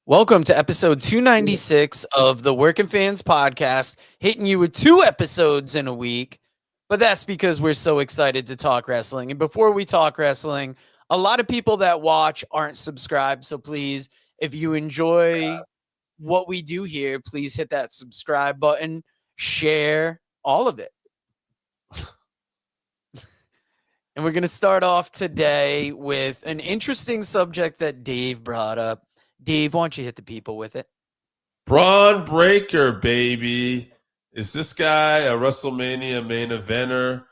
Welcome to episode 296 of the Working Fans Podcast, hitting you with 2 episodes in a week. But that's because we're so excited to talk wrestling. And before we talk wrestling, a lot of people that watch aren't subscribed. So please, if you enjoy what we do here, please hit that subscribe button, share all of it. And we're going to start off today with an interesting subject that Dave brought up. Dave, why don't you hit the people with it? Bron Breakker, baby. Is this guy a WrestleMania main eventer?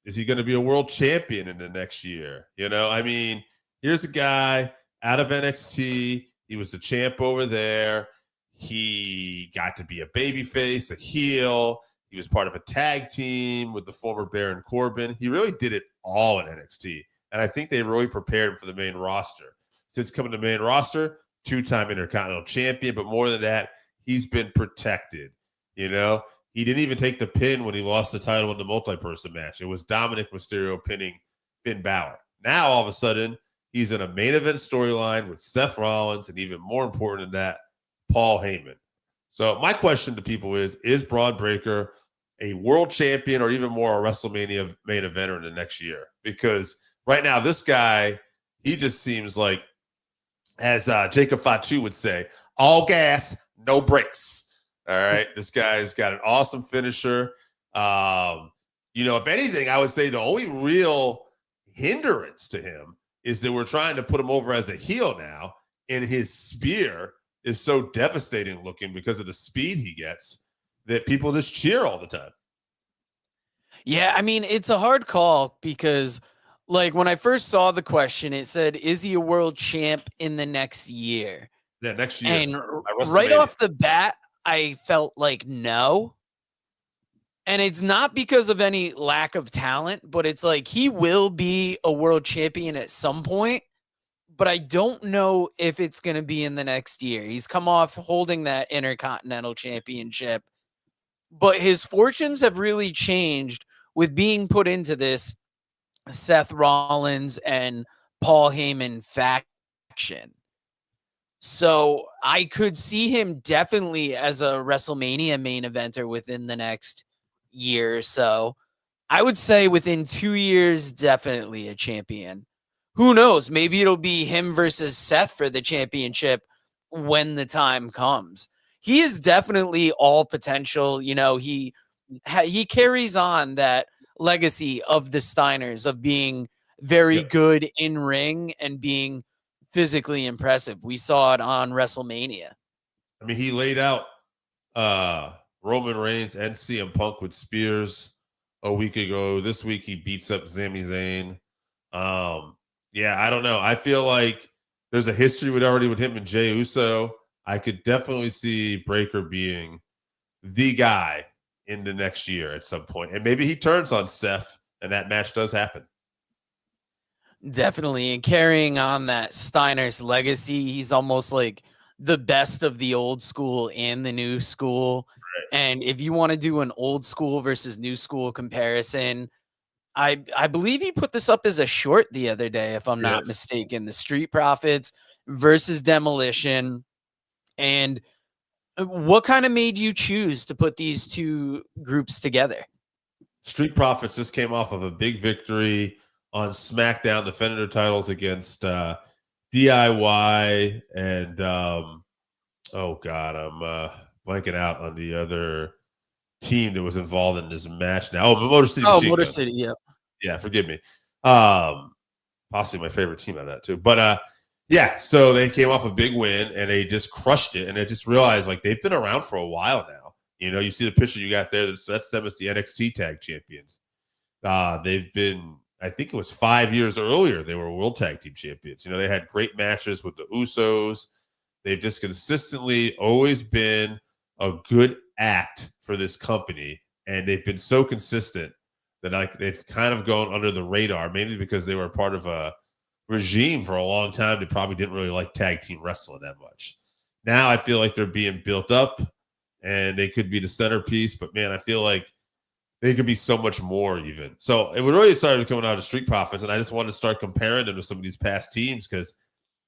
Is he going to be a world champion in the next year? Here's a guy out of NXT. He was the champ over there. He got to be a babyface, a heel. He was part of a tag team with the former Baron Corbin. He really did it all in NXT. And I think they really prepared him for the main roster. Since coming to the main roster, 2-time Intercontinental Champion, but more than that, he's been protected. He didn't even take the pin when he lost the title in the multi-person match. It was Dominic Mysterio pinning Finn Balor. Now, all of a sudden, he's in a main event storyline with Seth Rollins, and even more important than that, Paul Heyman. So my question to people is Bron Breakker a world champion or even more a WrestleMania main eventer in the next year? Because right now, this guy, he just seems like, as Jacob Fatu would say, all gas, no brakes. All right. This guy's got an awesome finisher. If anything, I would say the only real hindrance to him is that we're trying to put him over as a heel now, and his spear is so devastating looking because of the speed he gets that people just cheer all the time. Yeah, I mean, it's a hard call because when I first saw the question, it said, is he a world champ in the next year? Yeah, next year. And right off the bat, I felt like no. And it's not because of any lack of talent, but it's like he will be a world champion at some point. But I don't know if it's going to be in the next year. He's come off holding that Intercontinental Championship. But his fortunes have really changed with being put into this Seth Rollins and Paul Heyman faction. So I could see him definitely as a WrestleMania main eventer within the next year or so. I would say within 2 years, definitely a champion. Who knows? Maybe it'll be him versus Seth for the championship when the time comes. He is definitely all potential. He carries on that legacy of the Steiners of being very good in ring and being physically impressive. We saw it on WrestleMania. I mean, he laid out Roman Reigns and CM Punk with spears a week ago. This week he beats up Sami Zayn. I don't know. I feel like there's a history with him and Jey Uso. I could definitely see Breakker being the guy in the next year at some point. And maybe he turns on Seth and that match does happen. Definitely. And carrying on that Steiner's legacy, he's almost like the best of the old school and the new school. Right. And if you want to do an old school versus new school comparison, I believe he put this up as a short the other day, if I'm not mistaken, the Street Profits versus Demolition. And what kind of made you choose to put these two groups together? Street Profits just came off of a big victory on SmackDown, defending their titles against DIY and I'm blanking out on the other team that was involved in this match now. Motor City. Motor City, yeah. Yeah, forgive me. Possibly my favorite team out of that too. But so they came off a big win and they just crushed it. And I just realized they've been around for a while now. You see the picture you got there. That's them as the NXT Tag Champions. They've been, I think it was 5 years earlier, they were World Tag Team Champions. They had great matches with the Usos. They've just consistently always been a good act for this company. And they've been so consistent that they've kind of gone under the radar, mainly because they were part of a regime for a long time that probably didn't really like tag team wrestling that much. Now I feel like they're being built up and they could be the centerpiece, but man, I feel like they could be so much more even. So it really started coming out of Street Profits, and I just wanted to start comparing them to some of these past teams because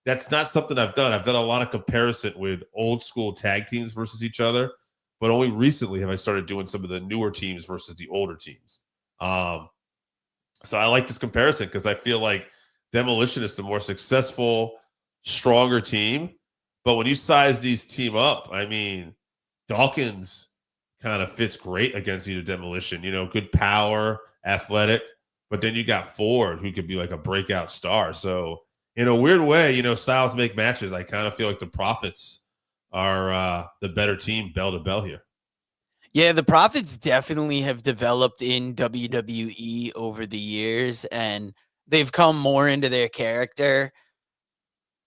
that's not something I've done. I've done a lot of comparison with old school tag teams versus each other, but only recently have I started doing some of the newer teams versus the older teams. So I like this comparison because I feel like Demolition is the more successful, stronger team. But when you size these team up, I mean, Dawkins kind of fits great against either Demolition. Good power, athletic, but then you got Ford who could be like a breakout star. So in a weird way, styles make matches. I kind of feel like the Profits are the better team bell to bell here. Yeah, the Profits definitely have developed in WWE over the years, and they've come more into their character.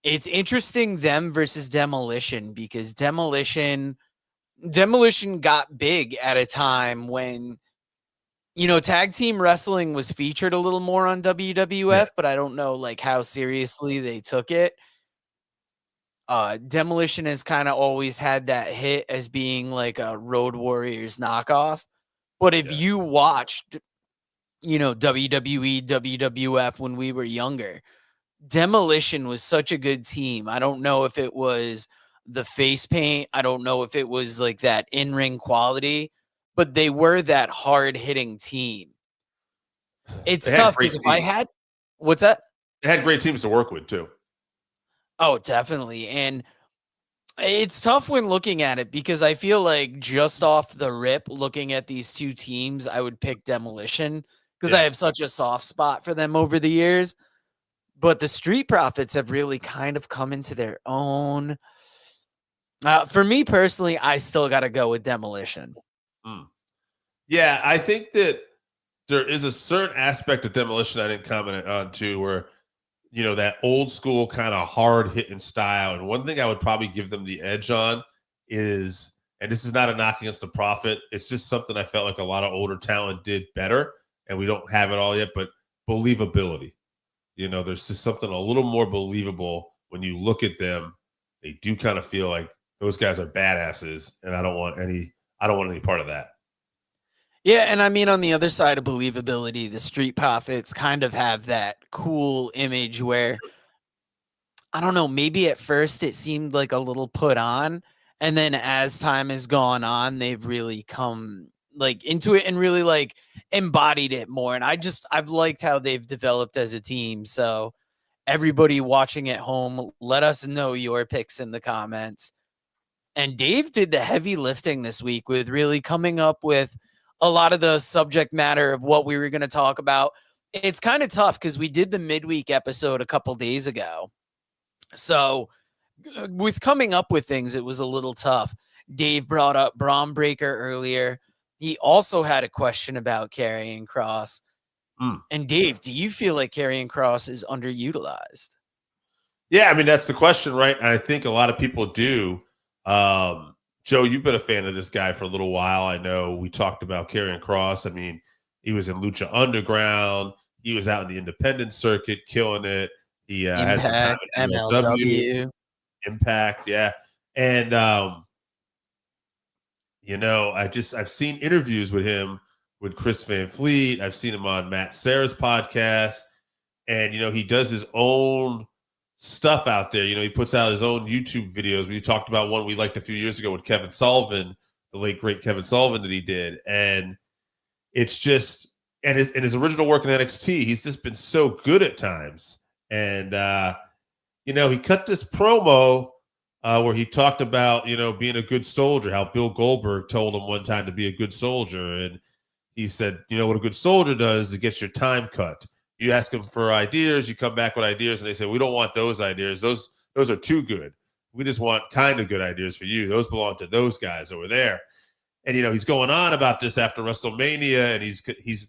It's interesting them versus Demolition because Demolition got big at a time when tag team wrestling was featured a little more on WWF, Yes. but I don't know like how seriously they took it. Demolition has kind of always had that hit as being like a Road Warriors knockoff. But if Yeah. you watched, WWE, WWF when we were younger, Demolition was such a good team. I don't know if it was the face paint. I don't know if it was like that in-ring quality, but they were that hard-hitting team. It's They had tough great because if I teams. had what's that? They had great teams to work with too. Oh, definitely. And it's tough when looking at it because I feel like just off the rip, looking at these two teams, I would pick Demolition because I Yeah. have such a soft spot for them over the years. But the Street Profits have really kind of come into their own. For me personally, I still got to go with Demolition. Mm. Yeah, I think that there is a certain aspect of Demolition I didn't comment on too, where that old school kind of hard hitting style. And one thing I would probably give them the edge on is, and this is not a knock against the Prophet, it's just something I felt like a lot of older talent did better, and we don't have it all yet, but believability. There's just something a little more believable when you look at them. They do kind of feel like those guys are badasses, and I don't want any part of that. Yeah, and I mean on the other side of believability, the Street Profits kind of have that cool image where I don't know, maybe at first it seemed like a little put on, and then as time has gone on, they've really come like into it and really like embodied it more. And I've liked how they've developed as a team. So everybody watching at home, let us know your picks in the comments. And Dave did the heavy lifting this week with really coming up with a lot of the subject matter of what we were going to talk about. It's kind of tough because we did the midweek episode a couple days ago. So with coming up with things, it was a little tough. Dave brought up Bron Breakker earlier. He also had a question about Karrion Kross. And Dave, do you feel like Karrion Kross is underutilized? Yeah, I mean, that's the question, right? And I think a lot of people do. Joe, you've been a fan of this guy for a little while. I know we talked about Karrion Kross. I mean, he was in Lucha Underground. He was out in the independent circuit, killing it. He had some time Impact, at MLW. MLW. Impact, yeah. And I've seen interviews with him with Chris Van Fleet. I've seen him on Matt Serra's podcast. And he does his own stuff out there. He puts out his own YouTube videos. We talked about one we liked a few years ago with Kevin Sullivan, the late great Kevin Sullivan that he did. And it's just, and his original work in NXT, he's just been so good at times. And he cut this promo where he talked about being a good soldier, how Bill Goldberg told him one time to be a good soldier. And he said, what a good soldier does is it gets your time cut. You ask them for ideas, you come back with ideas, and they say, we don't want those ideas. Those are too good. We just want kind of good ideas for you. Those belong to those guys over there. And he's going on about this after WrestleMania, and he's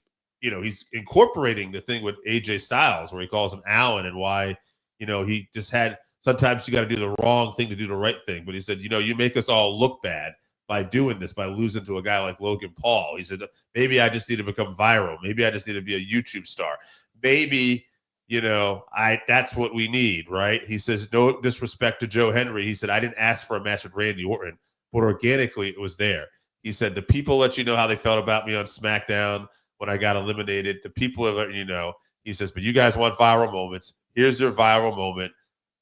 incorporating the thing with AJ Styles where he calls him Alan, and why he just had, sometimes you got to do the wrong thing to do the right thing. But he said, you make us all look bad by doing this, by losing to a guy like Logan Paul. He said, maybe I just need to become viral. Maybe I just need to be a YouTube star. Maybe, that's what we need, right? He says, no disrespect to Joe Henry. He said, I didn't ask for a match with Randy Orton, but organically it was there. He said, the people let you know how they felt about me on SmackDown when I got eliminated. The people have let you know. He says, but you guys want viral moments. Here's your viral moment.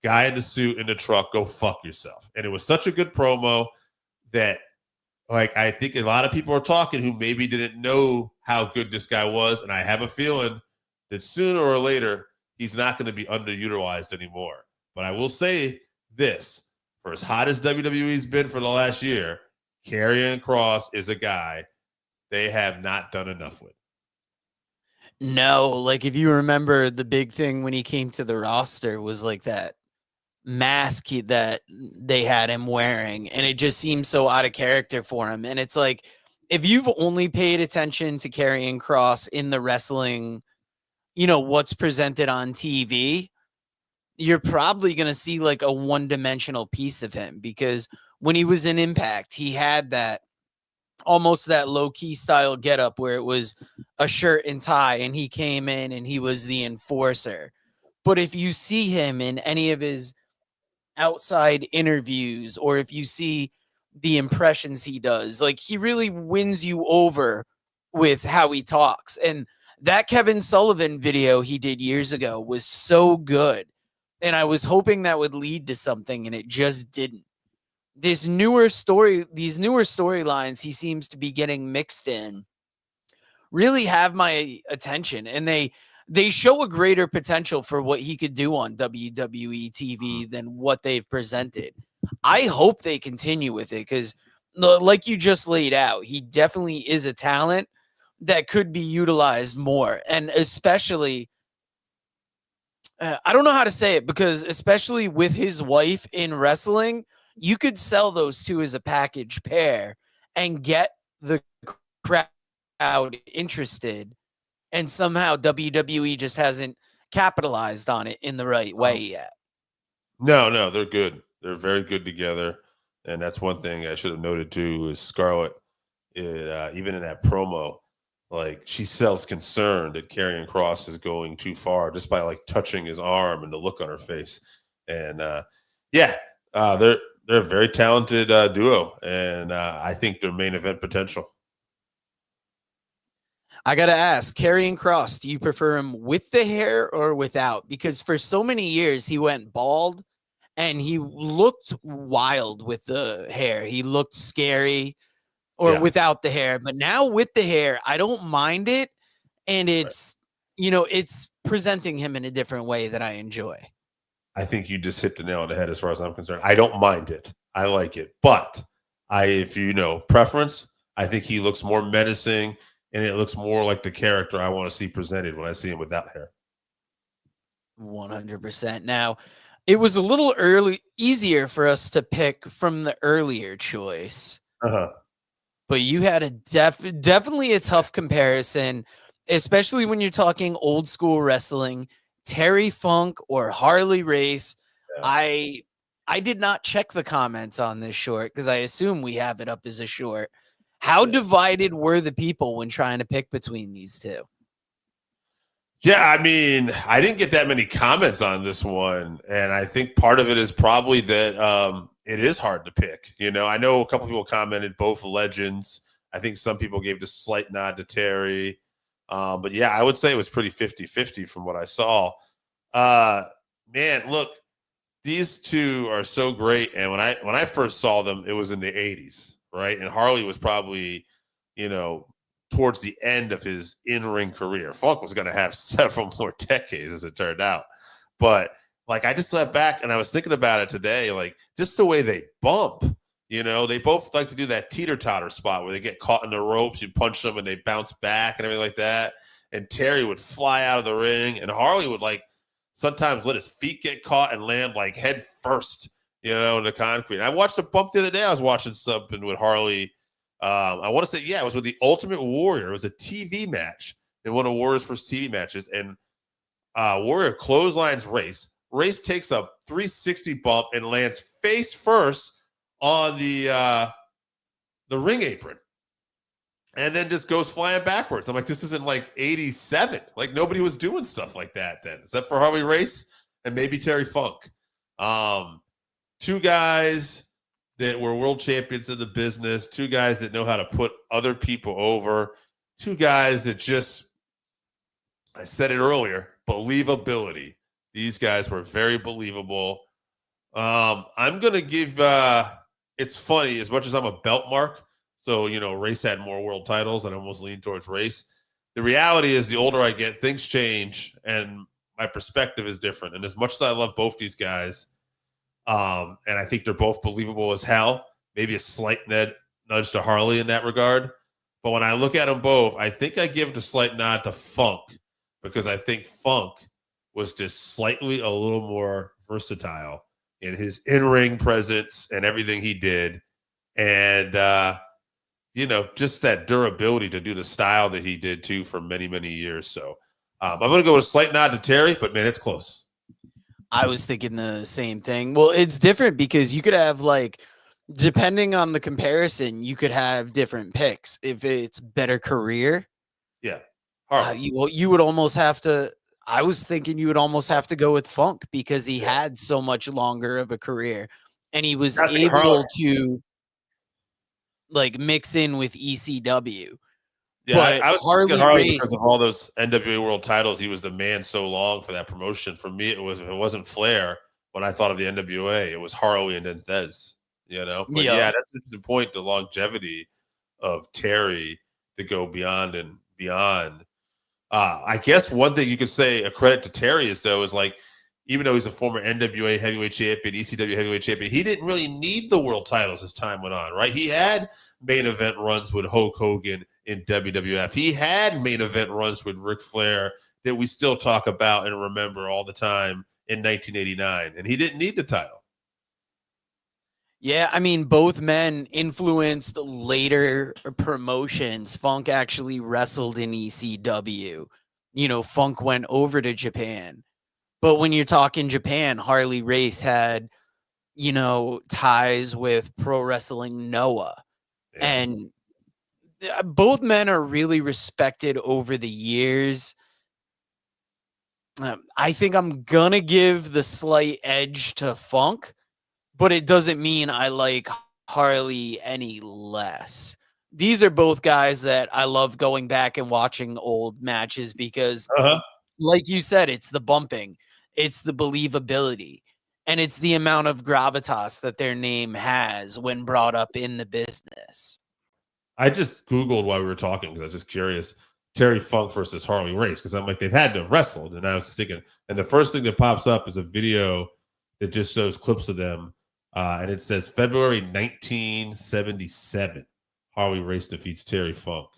guy in the suit in the truck, go fuck yourself. And it was such a good promo that, like, I think a lot of people are talking who maybe didn't know how good this guy was. And I have a feeling that sooner or later, he's not going to be underutilized anymore. But I will say this, for as hot as WWE's been for the last year, Karrion Kross is a guy they have not done enough with. No, like if you remember, the big thing when he came to the roster was like that mask that they had him wearing, and it just seemed so out of character for him. And it's like, if you've only paid attention to Karrion Kross in the wrestling, what's presented on TV, you're probably going to see like a one-dimensional piece of him, because when he was in Impact, he had that almost that low-key style getup where it was a shirt and tie, and he came in and he was the enforcer. But if you see him in any of his outside interviews, or if you see the impressions he does, like, he really wins you over with how he talks. And that Kevin Sullivan video he did years ago was so good, and I was hoping that would lead to something, and it just didn't. These newer storylines he seems to be getting mixed in really have my attention, and they show a greater potential for what he could do on WWE TV than what they've presented. I hope they continue with it, because like you just laid out, he definitely is a talent that could be utilized more. And especially, I don't know how to say it, because especially with his wife in wrestling, you could sell those two as a package pair and get the crowd interested. And somehow WWE just hasn't capitalized on it in the right way yet. No, they're good. They're very good together. And that's one thing I should have noted too, is Scarlett, even in that promo, like, she sells concern that Karrion Kross is going too far just by like touching his arm and the look on her face. And they're a very talented duo, and I think they're main event potential. I got to ask, Karrion Kross, do you prefer him with the hair or without? Because for so many years he went bald and he looked wild with the hair. He looked scary without the hair. But now with the hair, I don't mind it. And it's, it's presenting him in a different way that I enjoy. I think you just hit the nail on the head as far as I'm concerned. I don't mind it. I like it. But if you know preference, I think he looks more menacing, and it looks more like the character I want to see presented when I see him without hair. 100%. Now, it was a little easier for us to pick from the earlier choice. But you had a definitely a tough comparison, especially when you're talking old school wrestling, Terry Funk or Harley Race. Yeah. I did not check the comments on this short because I assume we have it up as a short. How divided were the people when trying to pick between these two? Yeah, I mean, I didn't get that many comments on this one, and I think part of it is probably that it is hard to pick. I know a couple people commented both legends. I think some people gave the slight nod to Terry. But yeah, I would say it was pretty 50-50 from what I saw. Man, look, these two are so great. And when I first saw them, it was in the 80s, right? And Harley was probably, towards the end of his in-ring career. Funk was going to have several more decades, as it turned out. But like, I just sat back and I was thinking about it today, like, just the way they bump. They both like to do that teeter-totter spot where they get caught in the ropes, you punch them and they bounce back and everything like that. And Terry would fly out of the ring, and Harley would like sometimes let his feet get caught and land like head first, in the concrete. And I watched a bump the other day. I was watching something with Harley. I want to say, it was with the Ultimate Warrior. It was a TV match in one of Warrior's first TV matches. And Warrior clotheslines Race. Race takes a 360 bump and lands face first on the ring apron, and then just goes flying backwards. I'm like, this isn't like 87. Like, nobody was doing stuff like that then, except for Harley Race and maybe Terry Funk. Two guys that were world champions in the business, two guys that know how to put other people over, two guys that just, I said it earlier, believability. These guys were very believable. I'm gonna give. It's funny as much as I'm a belt mark. So Race had more world titles, and I almost lean towards Race. The reality is, the older I get, things change, and my perspective is different. And as much as I love both these guys, and I think they're both believable as hell, maybe a slight nudge to Harley in that regard. But when I look at them both, I think I give the slight nod to Funk because I think Funk was just slightly a little more versatile in his in-ring presence and everything he did. And, just that durability to do the style that he did too for many, many years. So I'm going to go with a slight nod to Terry, but man, it's close. I was thinking the same thing. Well, it's different because you could have depending on the comparison, you could have different picks. If it's better career, yeah, you would almost have to. I was thinking you would almost have to go with Funk because he had so much longer of a career, and he was able to mix in with ECW. Yeah, but I was thinking Harley Race, because of all those NWA World titles. He was the man so long for that promotion. For me, if it wasn't Flair, when I thought of the NWA, it was Harley and then Thez. But yeah, that's an interesting point. The longevity of Terry to go beyond and beyond. I guess one thing you could say a credit to Terry is even though he's a former NWA heavyweight champion, ECW heavyweight champion, he didn't really need the world titles as time went on, right? He had main event runs with Hulk Hogan in WWF. He had main event runs with Ric Flair that we still talk about and remember all the time in 1989, and he didn't need the title. Yeah, I mean, both men influenced later promotions. Funk actually wrestled in ECW. Funk went over to Japan. But when you're talking Japan, Harley Race had, ties with Pro Wrestling Noah. Yeah. And both men are really respected over the years. I think I'm going to give the slight edge to Funk, but it doesn't mean I like Harley any less. These are both guys that I love going back and watching old matches because, like you said, it's the bumping, it's the believability, and it's the amount of gravitas that their name has when brought up in the business. I just Googled while we were talking because I was just curious. Terry Funk versus Harley Race because I'm like, they've had to have wrestled. And I was thinking, and the first thing that pops up is a video that just shows clips of them. And it says February 1977, Harley Race defeats Terry Funk.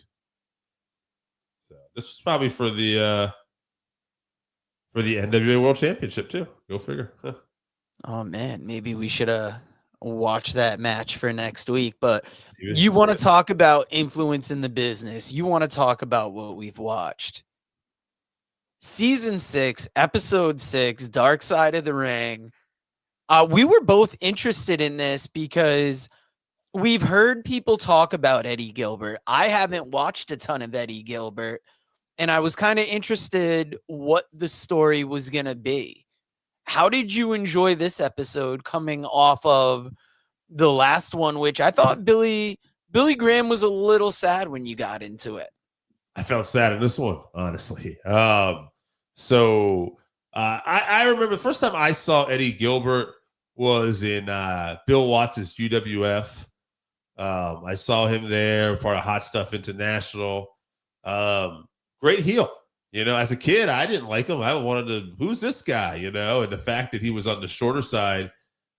So this was probably for the NWA World Championship too. Go figure. Huh. Oh man, maybe we should watch that match for next week. But you want to talk about influence in the business. You want to talk about what we've watched. Season 6, episode 6, Dark Side of the Ring. We were both interested in this because we've heard people talk about Eddie Gilbert. I haven't watched a ton of Eddie Gilbert, and I was kind of interested what the story was going to be. How did you enjoy this episode coming off of the last one, which I thought Billy Graham was a little sad when you got into it? I felt sad in this one, honestly. I remember the first time I saw Eddie Gilbert was in Bill Watts' UWF. I saw him there, part of Hot Stuff International. Great heel. As a kid, I didn't like him. I wanted to, who's this guy? And the fact that he was on the shorter side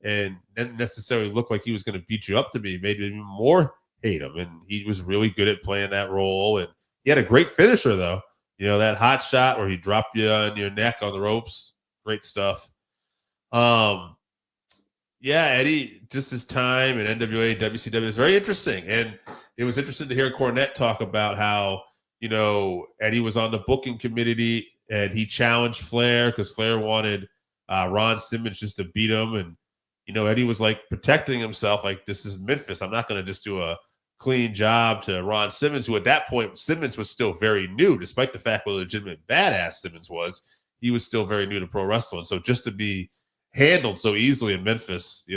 and didn't necessarily look like he was going to beat you up to me made me even more hate him. And he was really good at playing that role. And he had a great finisher, though. That hot shot where he dropped you on your neck on the ropes. Great stuff. Yeah, Eddie, just his time in NWA, WCW is very interesting. And it was interesting to hear Cornette talk about how, Eddie was on the booking committee and he challenged Flair because Flair wanted Ron Simmons just to beat him. And, Eddie was protecting himself. This is Memphis. I'm not going to just do a clean job to Ron Simmons, who at that point, Simmons was still very new, despite the fact what a legitimate badass Simmons was. He was still very new to pro wrestling. So just to be handled so easily in Memphis,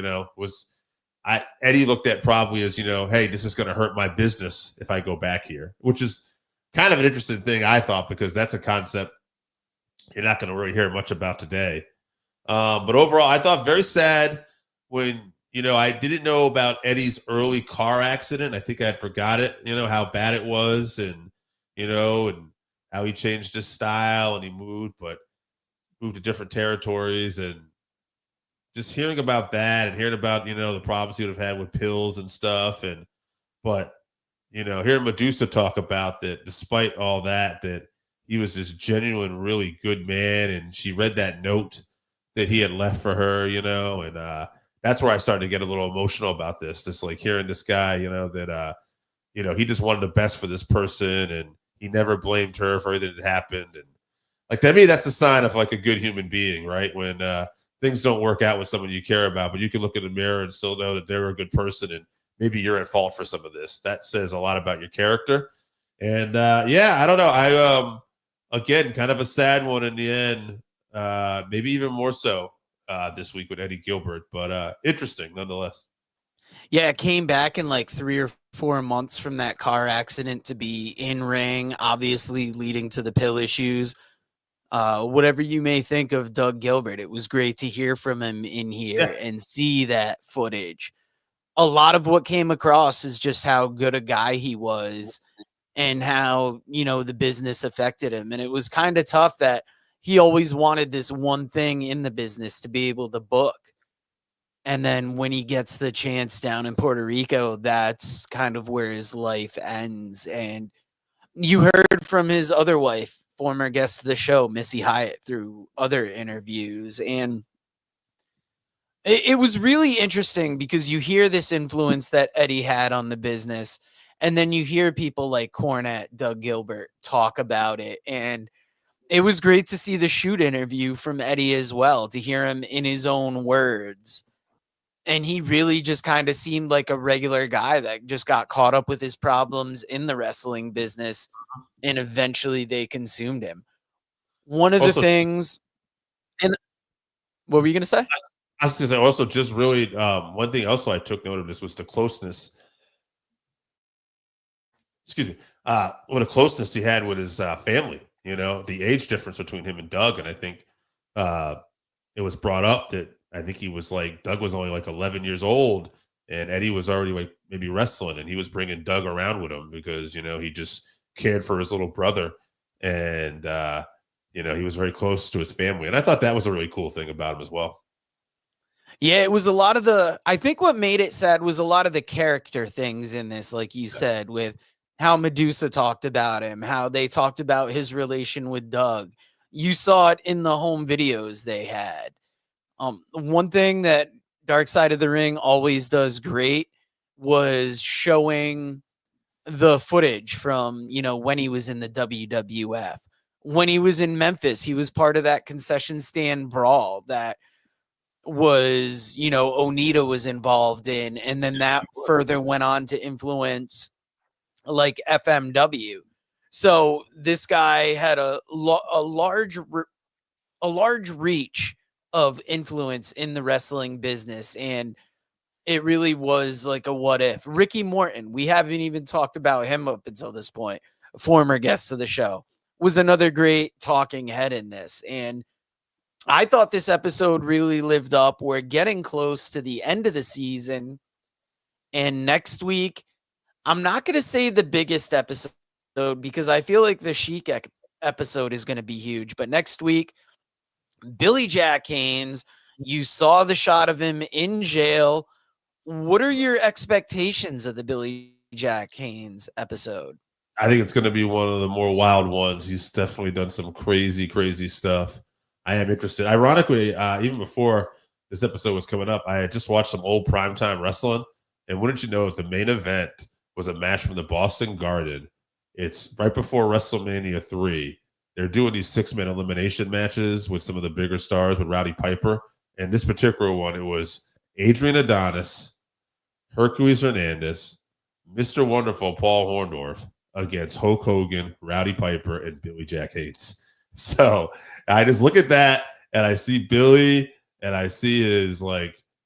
Eddie looked at probably as, hey, this is going to hurt my business if I go back here, which is kind of an interesting thing, I thought, because that's a concept you're not going to really hear much about today. But overall, I thought very sad. when, I didn't know about Eddie's early car accident. I think I had forgot it, how bad it was, and, and how he changed his style and he moved to different territories, and just hearing about that and hearing about, the problems he would have had with pills and stuff. But, hearing Medusa talk about that, despite all that, that he was this genuine, really good man. And she read that note that he had left for her, and that's where I started to get a little emotional about this. Just like hearing this guy, that, he just wanted the best for this person, and he never blamed her for everything that happened. And like, to me, that's a sign of like a good human being, right? When things don't work out with someone you care about, but you can look in the mirror and still know that they're a good person, and maybe you're at fault for some of this. That says a lot about your character. And I don't know. Again, kind of a sad one in the end. Maybe even more so this week with Eddie Gilbert, but interesting nonetheless. Yeah, it came back in like 3 or 4 months from that car accident to be in ring, obviously leading to the pill issues. Whatever you may think of Doug Gilbert, it was great to hear from him in here Yeah. and see that footage. A lot of what came across is just how good a guy he was and how, the business affected him. And it was kind of tough that he always wanted this one thing in the business to be able to book. And then when he gets the chance down in Puerto Rico, that's kind of where his life ends. And you heard from his other wife, former guest of the show, Missy Hyatt, through other interviews. And it was really interesting because you hear this influence that Eddie had on the business. And then you hear people like Cornette, Doug Gilbert talk about it. And it was great to see the shoot interview from Eddie as well, to hear him in his own words. And he really just kind of seemed like a regular guy that just got caught up with his problems in the wrestling business, and eventually they consumed him. One of the Also, things, and what were you going to say? I was going to say, also, just really, one thing also I took note of this was the closeness. Excuse me. What a closeness he had with his family. The age difference between him and Doug, and I think it was brought up that I think he was like, Doug was only like 11 years old, and Eddie was already like maybe wrestling, and he was bringing Doug around with him because he just cared for his little brother, and he was very close to his family, and I thought that was a really cool thing about him as well. Yeah, it was a lot of I think what made it sad was a lot of the character things in this, like you said, with how Medusa talked about him, how they talked about his relation with Doug. You saw it in the home videos they had. One thing that Dark Side of the Ring always does great was showing the footage from, when he was in the WWF. When he was in Memphis, he was part of that concession stand brawl that was, Onita was involved in. And then that further went on to influence like FMW. So this guy had a large reach of influence in the wrestling business, and it really was like a what if. Ricky Morton, we haven't even talked about him up until this point, a former guest of the show, was another great talking head in this. And I thought this episode really lived up. We're getting close to the end of the season, and next week, I'm not going to say the biggest episode because I feel like the Sheik episode is going to be huge, but next week, Billy Jack Haynes, you saw the shot of him in jail. What are your expectations of the Billy Jack Haynes episode? I think it's going to be one of the more wild ones. He's definitely done some crazy, crazy stuff. I am interested. Ironically, even before this episode was coming up, I had just watched some old primetime wrestling. And wouldn't you know, the main event was a match from the Boston Garden. It's right before WrestleMania 3. They're doing these 6-man elimination matches with some of the bigger stars, with Rowdy Piper. And this particular one, it was Adrian Adonis, Hercules Hernandez, Mr. Wonderful Paul Orndorff against Hulk Hogan, Rowdy Piper, and Billy Jack Haynes. So I just look at that and I see Billy and I see his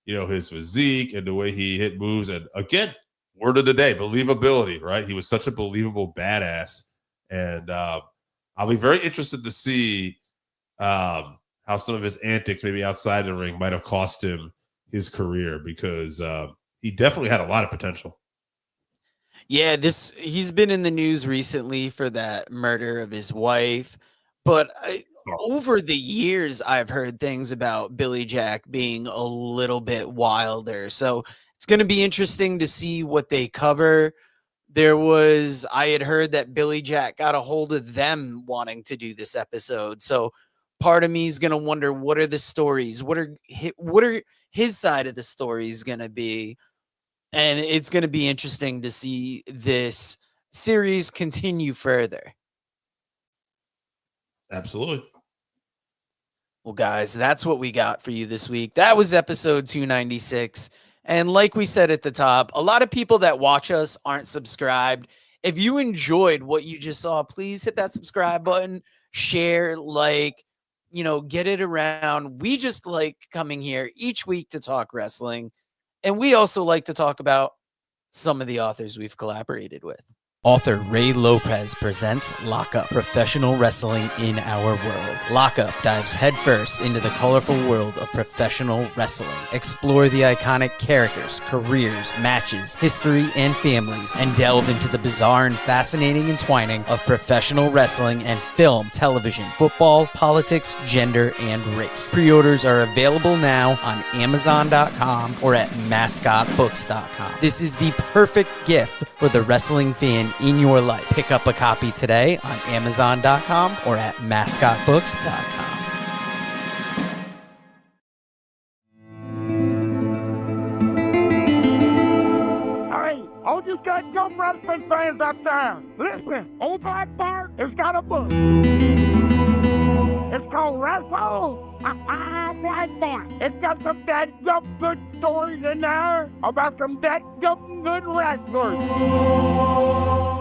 his physique and the way he hit moves. And again, word of the day, believability, right? He was such a believable badass. And I'll be very interested to see how some of his antics, maybe outside the ring, might have cost him, his career because he definitely had a lot of potential. Yeah, he's been in the news recently for that murder of his wife, but over the years I've heard things about Billy Jack being a little bit wilder. So it's going to be interesting to see what they cover. I had heard that Billy Jack got a hold of them wanting to do this episode. So part of me is going to wonder, what are the stories? What are his side of the stories going to be? And it's going to be interesting to see this series continue further. Absolutely. Well, guys, that's what we got for you this week. That was episode 296. And like we said at the top, a lot of people that watch us aren't subscribed. If you enjoyed what you just saw, please hit that subscribe button, share, get it around. We just like coming here each week to talk wrestling. And we also like to talk about some of the authors we've collaborated with. Author Ray Lopez presents Lockup, Professional Wrestling in Our World. Lockup dives headfirst into the colorful world of professional wrestling. Explore the iconic characters, careers, matches, history, and families, and delve into the bizarre and fascinating entwining of professional wrestling and film, television, football, politics, gender, and race. Pre-orders are available now on Amazon.com or at MascotBooks.com. This is the perfect gift for the wrestling fan in your life. Pick up a copy today on Amazon.com or at MascotBooks.com. Hey, all you goddamn wrestling fans out there, listen, Old Black Bart has got a book. It's called Wrestle. Black Bart. It's got some dadgum good stories in there about some dadgum good wrestlers.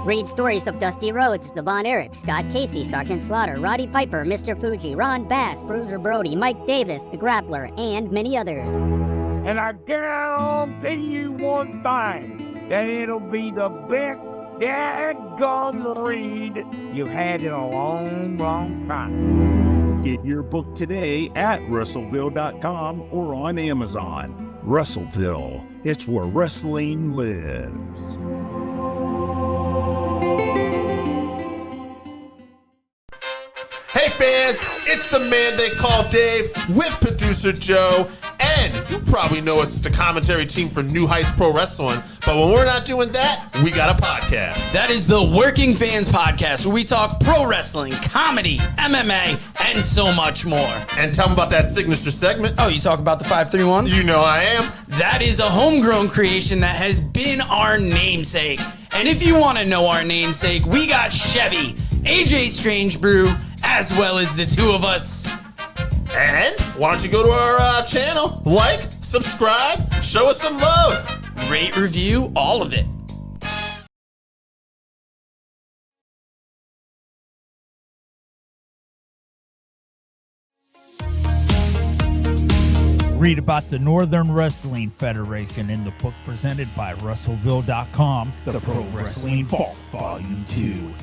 Read stories of Dusty Rhodes, Devon Eric, Scott Casey, Sergeant Slaughter, Roddy Piper, Mr. Fuji, Ron Bass, Bruiser Brody, Mike Davis, The Grappler, and many others. And I guarantee you one thing, that it'll be the best dadgum read you've had in a long, long time. Get your book today at Russellville.com or on Amazon. Russellville, it's where wrestling lives. Hey fans, it's the man they call Dave with producer Joe, and you probably know us as the commentary team for New Heights Pro Wrestling, but when we're not doing that, we got a podcast. That is the Working Fans Podcast, where we talk pro wrestling, comedy, MMA, and so much more. And tell them about that signature segment. Oh, you talk about the 531? You know I am. That is a homegrown creation that has been our namesake. And if you want to know our namesake, we got Chevy, AJ Strange Brew, as well as the two of us. And why don't you go to our channel, like, subscribe, show us some love. Rate, review, all of it. Read about the Northern Wrestling Federation in the book presented by Russellville.com, The Pro Wrestling Vault, Volume 2.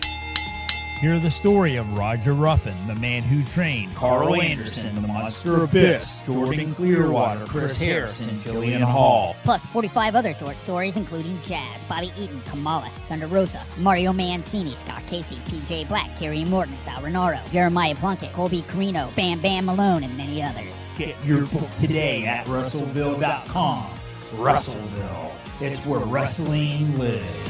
Hear the story of Roger Ruffin, the man who trained Carl Anderson, the Monster Abyss, Jordan Clearwater, Chris Harrison, Jillian Hall. Plus 45 other short stories including Jazz, Bobby Eaton, Kamala, Thunder Rosa, Mario Mancini, Scott Casey, PJ Black, Kerry Morton, Sal Renaro, Jeremiah Plunkett, Colby Carino, Bam Bam Malone, and many others. Get your book today at Russellville.com. Russellville, it's where wrestling lives.